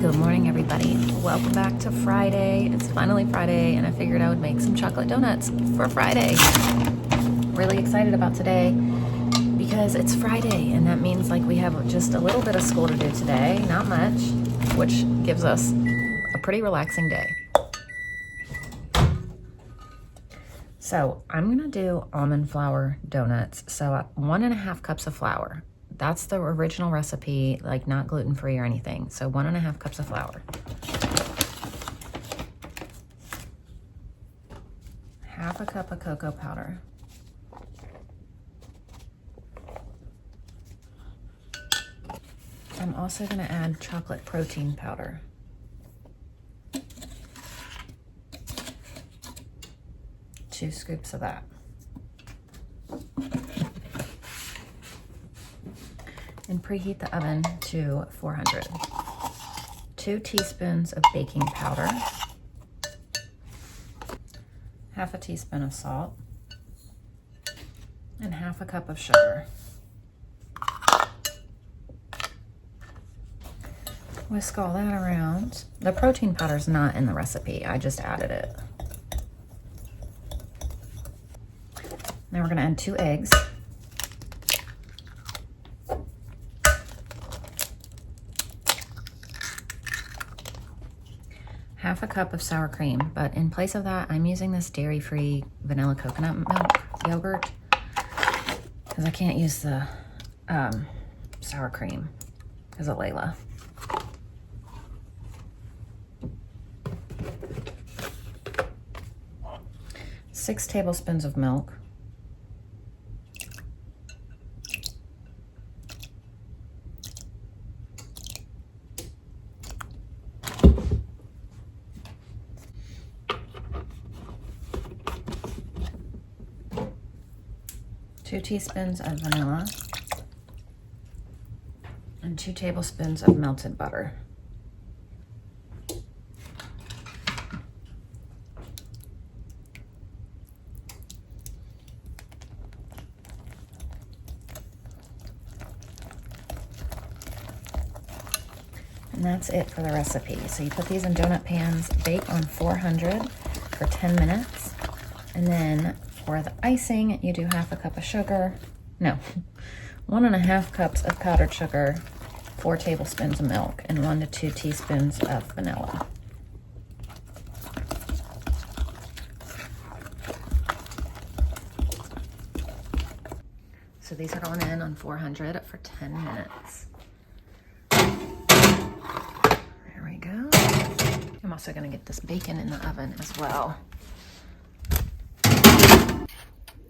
Good morning, everybody. Welcome back to Friday. It's finally Friday, and I figured I would make some chocolate donuts for Friday. Really excited about today because it's Friday, and that means like we have just a little bit of school to do today, not much, which gives us a pretty relaxing day. So I'm gonna do almond flour donuts. So 1.5 cups of flour. That's the original recipe, like not gluten-free or anything. So 1.5 cups of flour. Half a cup of cocoa powder. I'm also gonna add chocolate protein powder. Two scoops of that. And preheat the oven to 400. 2 teaspoons of baking powder. Half a teaspoon of salt. And half a cup of sugar. Whisk all that around. The protein powder is not in the recipe, I just added it. Now we're gonna add 2 eggs. Half a cup of sour cream, but in place of that, I'm using this dairy-free vanilla coconut milk yogurt because I can't use the sour cream because of Layla. Six tablespoons of milk. 2 teaspoons of vanilla, and 2 tablespoons of melted butter. And that's it for the recipe. So you put these in donut pans, bake on 400 for 10 minutes, and then for the icing, you do half a cup of sugar. No, 1.5 cups of powdered sugar, 4 tablespoons of milk, and 1 to 2 teaspoons of vanilla. So these are going in on 400 for 10 minutes. There we go. I'm also gonna get this bacon in the oven as well.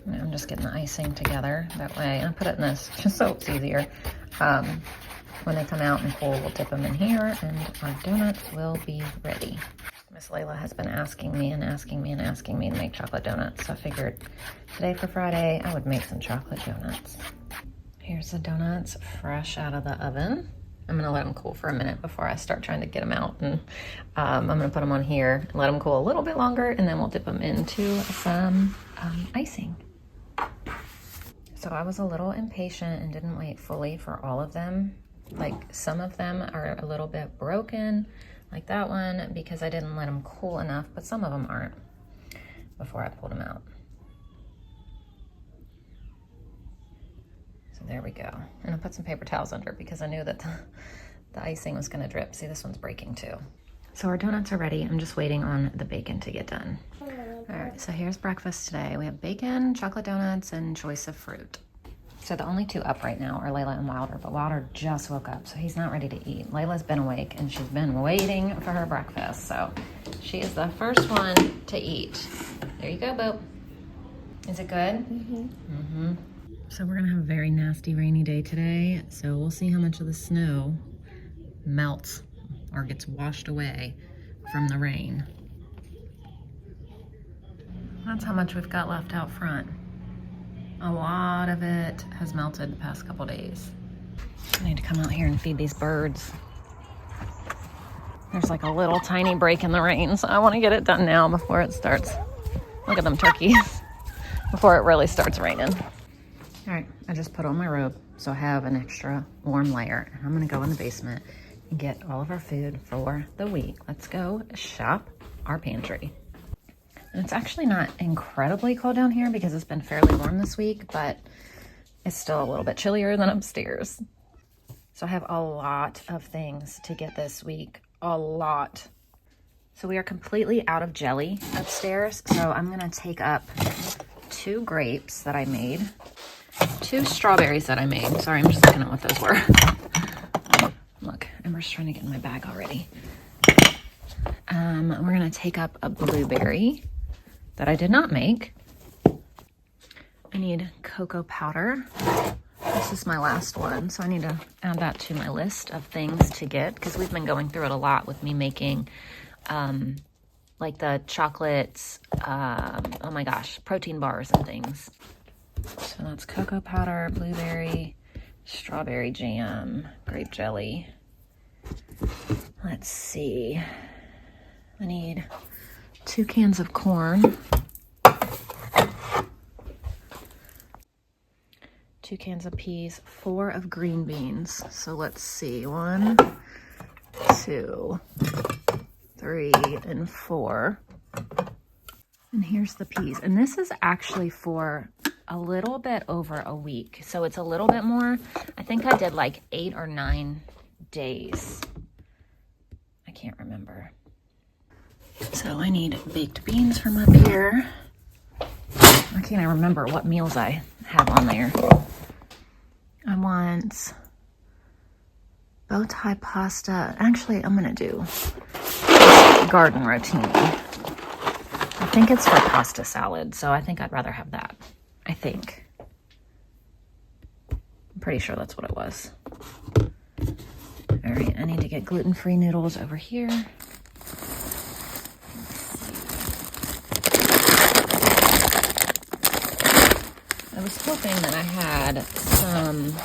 I'm just getting the icing together that way. I put it in this just so it's easier. When they come out and cool, we'll dip them in here and our donuts will be ready. Miss Layla has been asking me to make chocolate donuts. So I figured today for Friday, I would make some chocolate donuts. Here's the donuts fresh out of the oven. I'm gonna let them cool for a minute before I start trying to get them out. And I'm gonna put them on here and let them cool a little bit longer, and then we'll dip them into some icing. So I was a little impatient and didn't wait fully for all of them. Like some of them are a little bit broken, like that one, because I didn't let them cool enough, but some of them aren't before I pulled them out. So there we go. And I put some paper towels under because I knew that the icing was gonna drip. See, this one's breaking too. So our donuts are ready. I'm just waiting on the bacon to get done. All right, so here's breakfast today. We have bacon, chocolate donuts, and choice of fruit. So the only 2 up right now are Layla and Wilder, but Wilder just woke up, so he's not ready to eat. Layla's been awake, and she's been waiting for her breakfast, so she is the first one to eat. There you go, Bo. Is it good? Mm-hmm. Mm-hmm. So we're gonna have a very nasty rainy day today, so we'll see how much of the snow melts or gets washed away from the rain. That's how much we've got left out front. A lot of it has melted the past couple days. I need to come out here and feed these birds. There's like a little tiny break in the rain, so I want to get it done now before it starts. Look at them turkeys. Before it really starts raining. All right, I just put on my robe, so I have an extra warm layer. I'm gonna go in the basement, get all of our food for the week. Let's go shop our pantry. And it's actually not incredibly cold down here because it's been fairly warm this week, but it's still a little bit chillier than upstairs. So I have a lot of things to get this week, a lot. So we are completely out of jelly upstairs. So I'm gonna take up 2 grapes that I made, 2 strawberries that I made. Sorry, I'm just looking at what those were. Look, Ember's trying to get in my bag already. We're gonna take up a blueberry that I did not make. I need cocoa powder. This is my last one, so I need to add that to my list of things to get because we've been going through it a lot with me making like the chocolates, oh my gosh, protein bars and things. So that's cocoa powder, blueberry, strawberry jam, grape jelly. Let's see. I need 2 cans of corn, 2 cans of peas, 4 of green beans. So let's see, 1, 2, 3, and 4. And here's the peas. And this is actually for a little bit over a week. So it's a little bit more. I think I did like 8 or 9 days. I can't remember. So I need baked beans from up here. I can't even remember what meals I have on there. I want bow tie pasta. Actually, I'm gonna do garden rotini. I think it's for pasta salad, so I think I'd rather have that. I think. I'm pretty sure that's what it was. All right, I need to get gluten-free noodles over here. I was hoping that I had some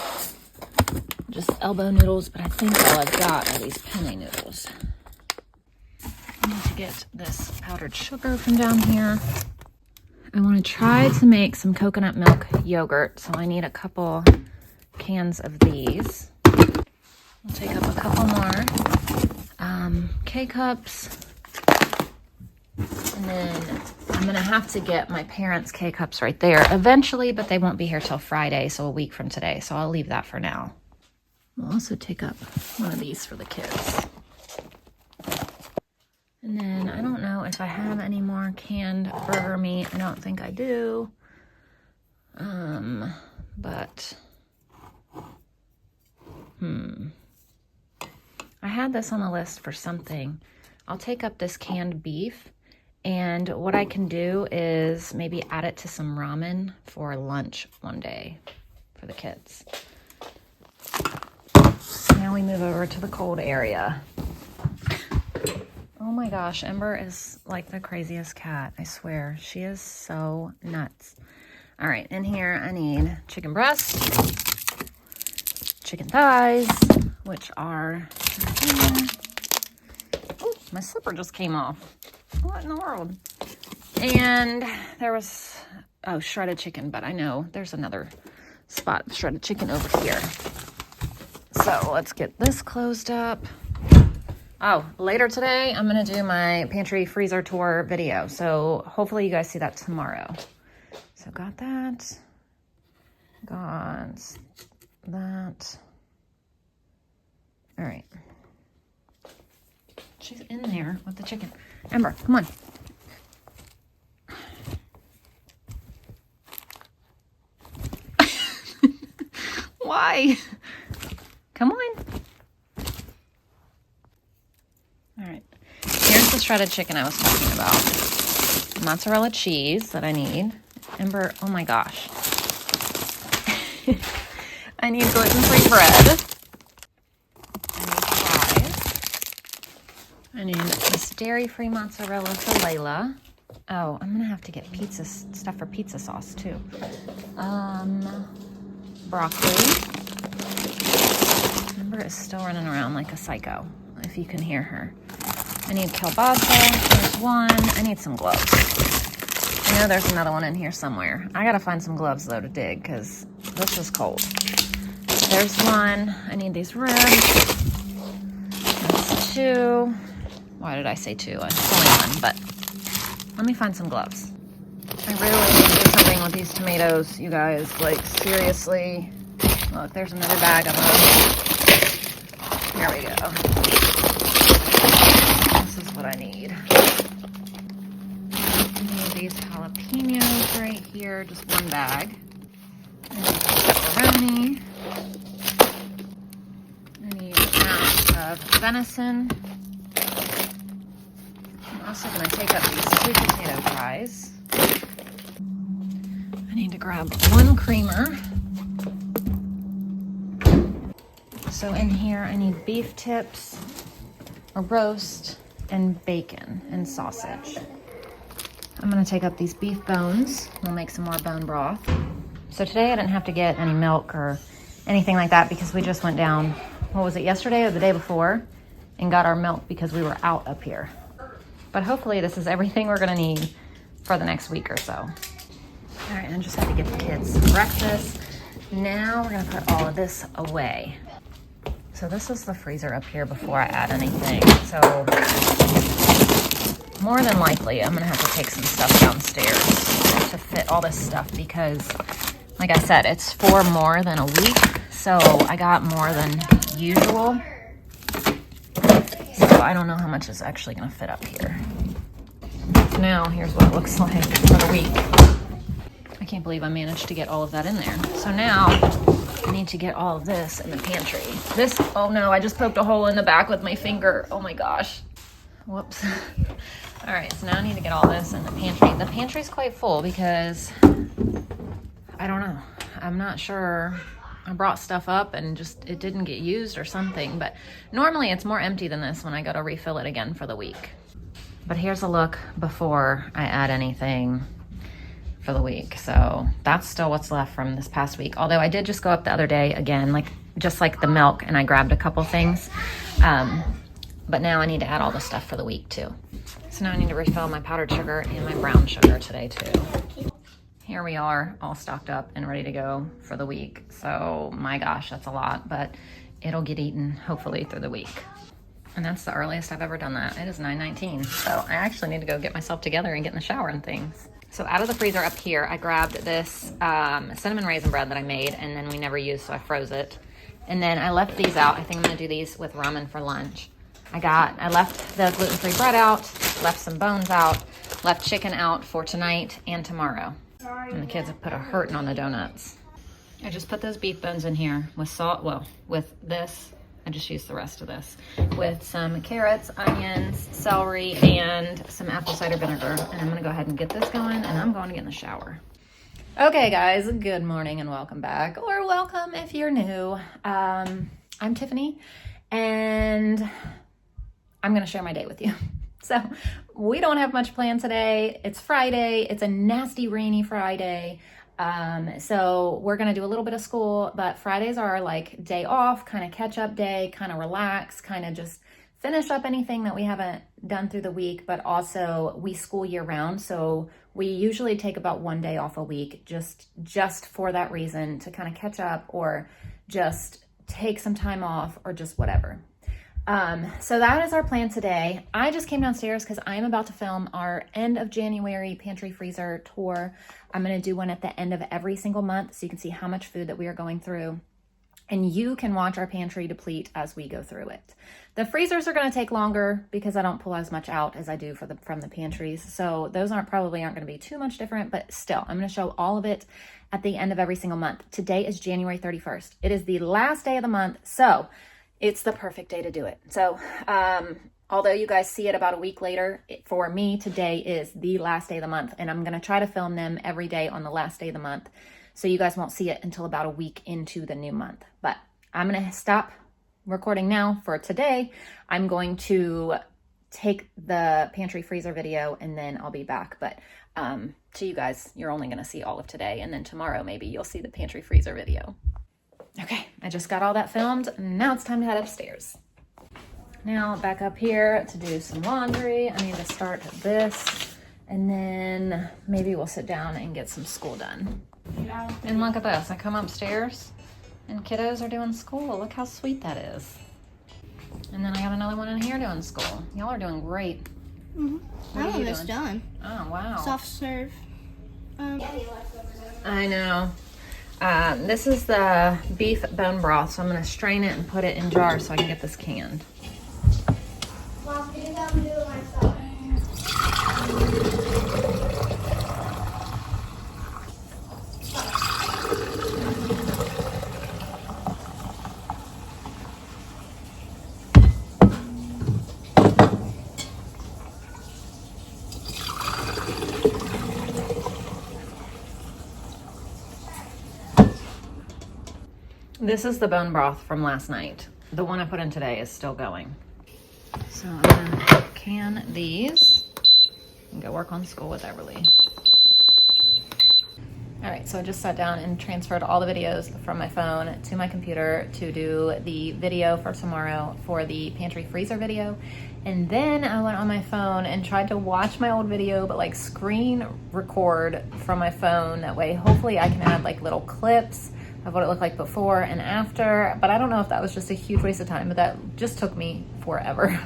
just elbow noodles, but I think all I've got are these penne noodles. I need to get this powdered sugar from down here. I want to try to make some coconut milk yogurt, so I need a couple cans of these. I'll take up a couple more K-cups. And then I'm going to have to get my parents' K-cups right there eventually, but they won't be here till Friday, so a week from today. So I'll leave that for now. I'll also take up one of these for the kids. And then I don't know if I have any more canned burger meat. I don't think I do. But I had this on the list for something. I'll take up this canned beef. And what I can do is maybe add it to some ramen for lunch one day for the kids. Now we move over to the cold area. Oh my gosh, Ember is like the craziest cat, I swear. She is so nuts. All right, in here I need chicken breast, chicken thighs, which are here. Oh, my slipper just came off. What in the world? And there was, shredded chicken, but I know there's another spot of shredded chicken over here. So let's get this closed up. Oh, later today, I'm going to do my pantry freezer tour video. So hopefully you guys see that tomorrow. So got that. Got that. All right. She's in there with the chicken. Ember, come on. Why? Come on. All right. Here's the shredded chicken I was talking about. Mozzarella cheese that I need. Ember, oh my gosh. I need gluten-free bread. I need this dairy-free mozzarella for Layla. Oh, I'm gonna have to get pizza stuff for pizza sauce too. Broccoli. Amber is still running around like a psycho, if you can hear her. I need kielbasa. There's one. I need some gloves. I know there's another one in here somewhere. I gotta find some gloves though to dig because this is cold. There's one. I need these ribs. 2. Why did I say 2? It's only 1, but let me find some gloves. I really need to do something with these tomatoes, you guys. Like, seriously. Look, there's another bag of them. Here we go. This is what I need. I need these jalapenos right here, just 1 bag. I need pepperoni. I need an ounce of venison. I'm also going to take up these 2 potato fries. I need to grab 1 creamer. So in here, I need beef tips, a roast, and bacon and sausage. I'm going to take up these beef bones. We'll make some more bone broth. So today I didn't have to get any milk or anything like that because we just went down, what was it, yesterday or the day before, and got our milk because we were out up here. But hopefully this is everything we're going to need for the next week or so. All right, I just have to get the kids some breakfast. Now we're going to put all of this away. So this is the freezer up here before I add anything. So more than likely, I'm gonna have to take some stuff downstairs to fit all this stuff because, like I said, it's for more than a week. So I got more than usual. So I don't know how much is actually gonna fit up here. Now, here's what it looks like for the week. I can't believe I managed to get all of that in there. So now, I need to get all of this in the pantry. Oh no, I just poked a hole in the back with my finger. Oh my gosh. Whoops. All right, so now I need to get all this in the pantry. The pantry's quite full because, I don't know. I'm not sure. I brought stuff up and just, it didn't get used or something. But normally it's more empty than this when I go to refill it again for the week. But here's a look before I add anything for the week. So that's still what's left from this past week. Although I did just go up the other day again, just like the milk, and I grabbed a couple things. But now I need to add all the stuff for the week too. So now I need to refill my powdered sugar and my brown sugar today too. Here we are, all stocked up and ready to go for the week. So my gosh, that's a lot, but it'll get eaten hopefully through the week. And that's the earliest I've ever done that. It is 9:19. So I actually need to go get myself together and get in the shower and things. So out of the freezer up here, I grabbed this cinnamon raisin bread that I made, and then we never used, so I froze it. And then I left these out. I think I'm gonna do these with ramen for lunch. I left the gluten-free bread out, left some bones out, left chicken out for tonight and tomorrow. And the kids have put a hurting on the donuts. I just put those beef bones in here with salt, well, with this. I just used the rest of this with some carrots, onions, celery, and some apple cider vinegar. And I'm gonna go ahead and get this going, and I'm going to get in the shower. Okay, guys, good morning and welcome back, or welcome if you're new. I'm Tiffany, and I'm gonna share my day with you. So we don't have much planned today. It's Friday. It's a nasty, rainy Friday. So we're going to do a little bit of school, but Fridays are our like day off, kind of catch up day, kind of relax, kind of just finish up anything that we haven't done through the week, but also we school year round. So we usually take about 1 day off a week, just for that reason, to kind of catch up or just take some time off or just whatever. So that is our plan today. I just came downstairs because I'm about to film our end of January pantry freezer tour. I'm going to do one at the end of every single month so you can see how much food that we are going through. And you can watch our pantry deplete as we go through it. The freezers are going to take longer because I don't pull as much out as I do from the pantries. So those probably aren't going to be too much different, but still, I'm going to show all of it at the end of every single month. Today is January 31st. It is the last day of the month. So it's the perfect day to do it. So, although you guys see it about a week later, for me, today is the last day of the month, and I'm going to try to film them every day on the last day of the month. So you guys won't see it until about a week into the new month. But I'm going to stop recording now for today. I'm going to take the pantry freezer video and then I'll be back. But to you guys, you're only going to see all of today. And then tomorrow, maybe you'll see the pantry freezer video. Okay, I just got all that filmed. Now it's time to head upstairs. Now back up here to do some laundry. I need to start this and then maybe we'll sit down and get some school done. And look at this, I come upstairs and kiddos are doing school. Look how sweet that is. And then I got another one in here doing school. Y'all are doing great. I'm almost done. Oh, wow. Soft serve. I know. This is the beef bone broth, so I'm going to strain it and put it in jars so I can get this canned. Mom, can you help me do it myself? This is the bone broth from last night. The one I put in today is still going. So I'm gonna can these and go work on school with Everly. All right, so I just sat down and transferred all the videos from my phone to my computer to do the video for tomorrow for the pantry freezer video. And then I went on my phone and tried to watch my old video, but like screen record from my phone. That way, hopefully I can add like little clips of what it looked like before and after, but I don't know if that was just a huge waste of time, but that just took me forever.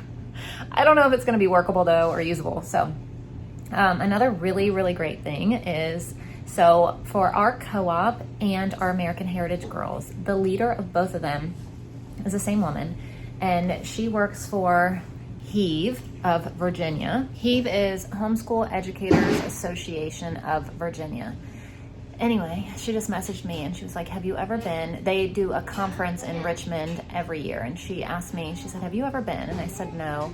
I don't know if it's gonna be workable though or usable. So another really, really great thing is, so for our co-op and our American Heritage Girls, the leader of both of them is the same woman, and she works for HEAVE of Virginia. HEAVE is Homeschool Educators Association of Virginia. Anyway, she just messaged me and she was like, have you ever been, they do a conference in Richmond every year, and she asked me, she said, have you ever been? And I said no.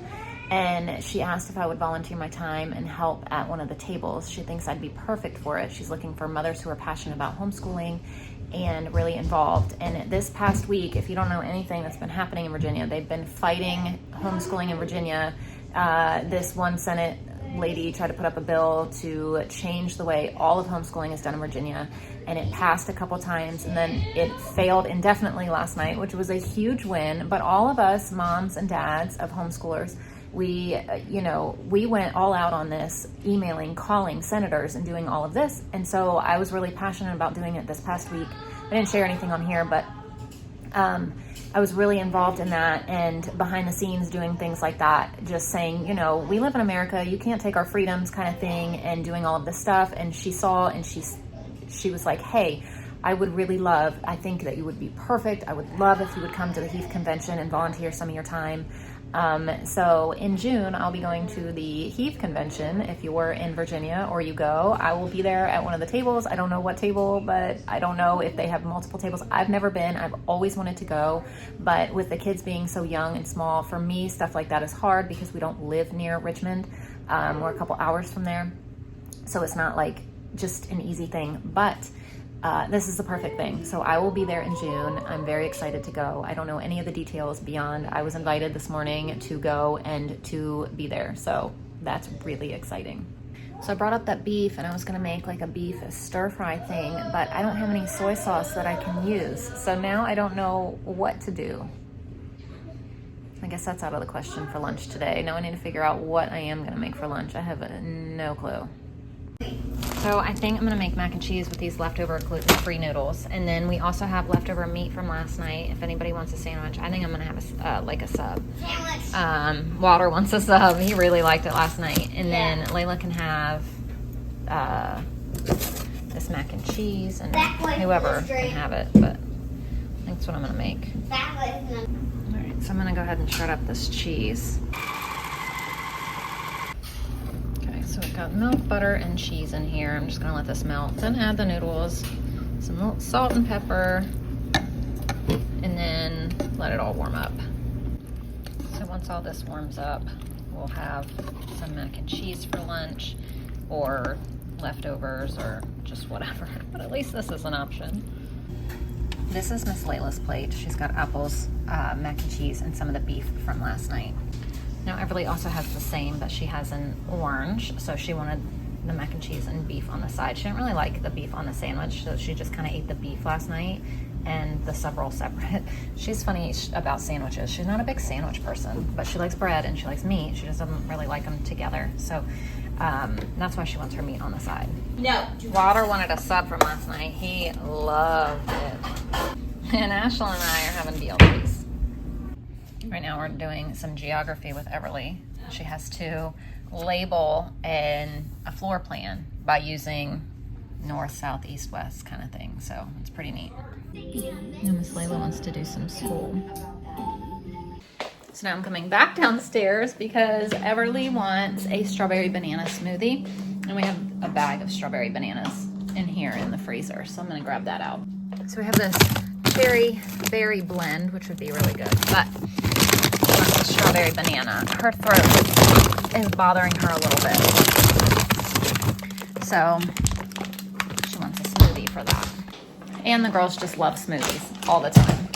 And she asked if I would volunteer my time and help at one of the tables. She thinks I'd be perfect for it. She's looking for mothers who are passionate about homeschooling and really involved. And this past week, if you don't know anything that's been happening in Virginia, they've been fighting homeschooling in Virginia. This one Senate lady tried to put up a bill to change the way all of homeschooling is done in Virginia, and it passed a couple times, and then it failed indefinitely last night, which was a huge win. But all of us moms and dads of homeschoolers, we went all out on this, emailing, calling senators and doing all of this. And so I was really passionate about doing it this past week. I didn't share anything on here, but I was really involved in that and behind the scenes doing things like that, just saying, we live in America, you can't take our freedoms kind of thing, and doing all of this stuff. And she saw, and she was like, hey, I would really love, I think that you would be perfect. I would love if you would come to the HEAVE convention and volunteer some of your time. So in June, I'll be going to the HEAVE convention. If you were in Virginia or you go, I will be there at one of the tables. I don't know what table, but I don't know if they have multiple tables. I've never been. I've always wanted to go, but with the kids being so young and small, for me, stuff like that is hard because we don't live near Richmond. We're a couple hours from there. So it's not like just an easy thing, but this is the perfect thing. So I will be there in June. I'm very excited to go. I don't know any of the details beyond I was invited this morning to go and to be there. So that's really exciting. So I brought up that beef, and I was gonna make like a beef stir fry thing, but I don't have any soy sauce that I can use. So now I don't know what to do. I guess that's out of the question for lunch today. Now I need to figure out what I am gonna make for lunch. I have no clue. So I think I'm gonna make mac and cheese with these leftover gluten-free noodles. And then we also have leftover meat from last night. If anybody wants a sandwich, I think I'm gonna have a sub. Sandwich. Walter wants a sub. He really liked it last night. And then Layla can have this mac and cheese, and whoever can have it. But that's what I'm gonna make. All right, so I'm gonna go ahead and shred up this cheese. So we've got milk, butter, and cheese in here. I'm just gonna let this melt. Then add the noodles, some little salt and pepper, and then let it all warm up. So once all this warms up, we'll have some mac and cheese for lunch, or leftovers, or just whatever. But at least this is an option. This is Miss Layla's plate. She's got apples, mac and cheese, and some of the beef from last night. Now Everly also has the same, but she has an orange, so she wanted the mac and cheese and beef on the side. She didn't really like the beef on the sandwich, so she just kind of ate the beef last night and the sub roll separate. She's funny about sandwiches. She's not a big sandwich person, but she likes bread and she likes meat. She just doesn't really like them together, so that's why she wants her meat on the side. No. Walter wanted a sub from last night. He loved it. And Ashley and I are having BLTs. Right now we're doing some geography with Everly. She has to label a floor plan by using north, south, east, west kind of thing. So it's pretty neat. Now Miss Layla wants to do some school. So now I'm coming back downstairs because Everly wants a strawberry banana smoothie. And we have a bag of strawberry bananas in here in the freezer. So I'm gonna grab that out. So we have this cherry berry blend, which would be really good. But she wants a strawberry banana. Her throat is bothering her a little bit. So she wants a smoothie for that. And the girls just love smoothies all the time.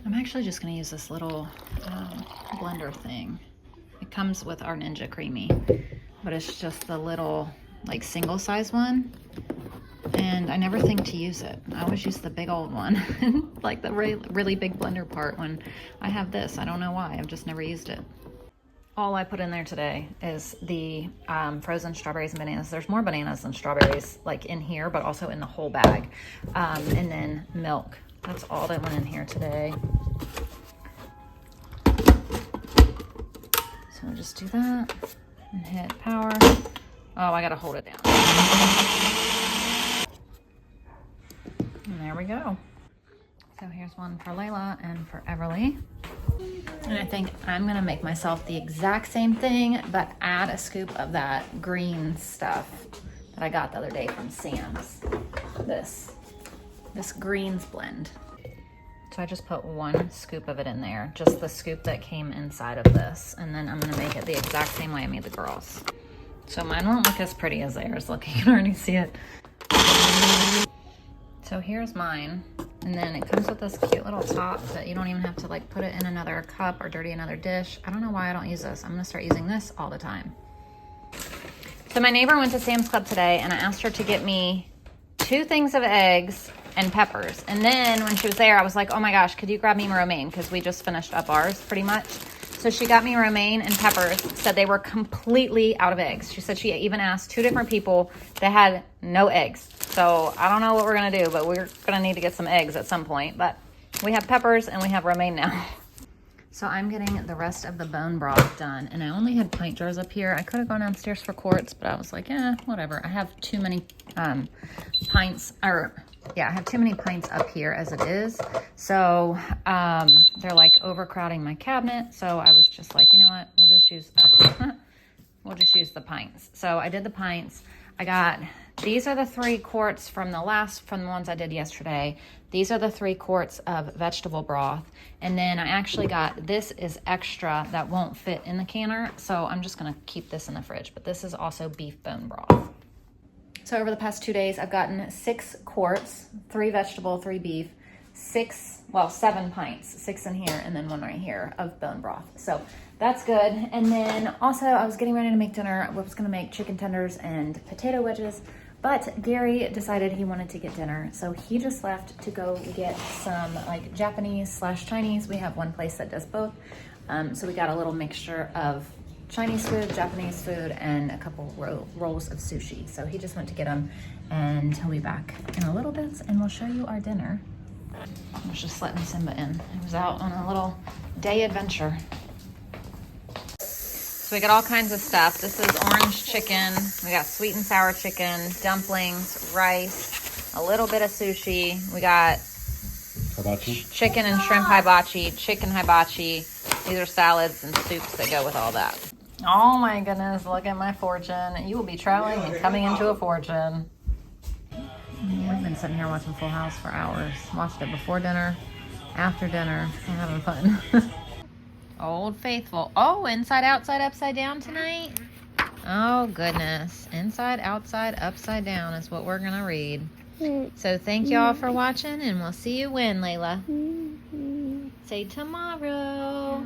I'm actually just gonna use this little blender thing. It comes with our Ninja Creamy, but it's just the little like single size one. And I never think to use it. I always use the big old one, like the really big blender part when I have this. I don't know why, I've just never used it. All I put in there today is the frozen strawberries and bananas. There's more bananas than strawberries like in here, but also in the whole bag. And then milk. That's all that went in here today. So I'll just do that and hit power. Oh, I gotta hold it down. And there we go. So here's one for Layla and for Everly. And I think I'm gonna make myself the exact same thing, but add a scoop of that green stuff that I got the other day from Sam's. This greens blend. So I just put 1 scoop of it in there, just the scoop that came inside of this. And then I'm gonna make it the exact same way I made the girls. So mine won't look as pretty as theirs look. You can already see it. So here's mine. And then it comes with this cute little top that you don't even have to like put it in another cup or dirty another dish. I don't know why I don't use this. I'm gonna start using this all the time. So my neighbor went to Sam's Club today and I asked her to get me 2 things of eggs and peppers. And then when she was there, I was like, oh my gosh, could you grab me romaine? Because we just finished up ours pretty much. So she got me romaine and peppers, said they were completely out of eggs. She said she even asked 2 different people that had no eggs. So I don't know what we're gonna do, but we're gonna need to get some eggs at some point. But we have peppers and we have romaine now. So I'm getting the rest of the bone broth done. And I only had pint jars up here. I could have gone downstairs for quarts, but I was like, whatever. I have too many pints, I have too many pints up here as it is. So they're like overcrowding my cabinet. So I was just like, you know what? We'll just use the pints. So I did the pints. I got, these are the 3 quarts from the ones I did yesterday. These are the 3 quarts of vegetable broth. And then I actually got, this is extra that won't fit in the canner. So I'm just gonna keep this in the fridge, but this is also beef bone broth. So over the past 2 days, I've gotten 6 quarts, 3 vegetable, 3 beef, 7 pints, 6 in here and then 1 right here of bone broth. So that's good. And then also I was getting ready to make dinner. I was gonna make chicken tenders and potato wedges, but Gary decided he wanted to get dinner. So he just left to go get some like Japanese/Chinese. We have one place that does both. So we got a little mixture of Chinese food, Japanese food, and a couple rolls of sushi. So he just went to get them and he'll be back in a little bit and we'll show you our dinner. I was just letting Simba in. He was out on a little day adventure. So we got all kinds of stuff. This is orange chicken. We got sweet and sour chicken, dumplings, rice, a little bit of sushi. We got hibachi, chicken and shrimp hibachi, chicken hibachi. These are salads and soups that go with all that. Oh my goodness, look at my fortune. You will be traveling and coming into a fortune. We've been sitting here watching Full House for hours. Watched it before dinner, after dinner. We're having fun. Old Faithful. Oh, inside, outside, upside down tonight? Oh, goodness. Inside, outside, upside down is what we're going to read. So thank y'all for watching, and we'll see you when, Layla? Say tomorrow.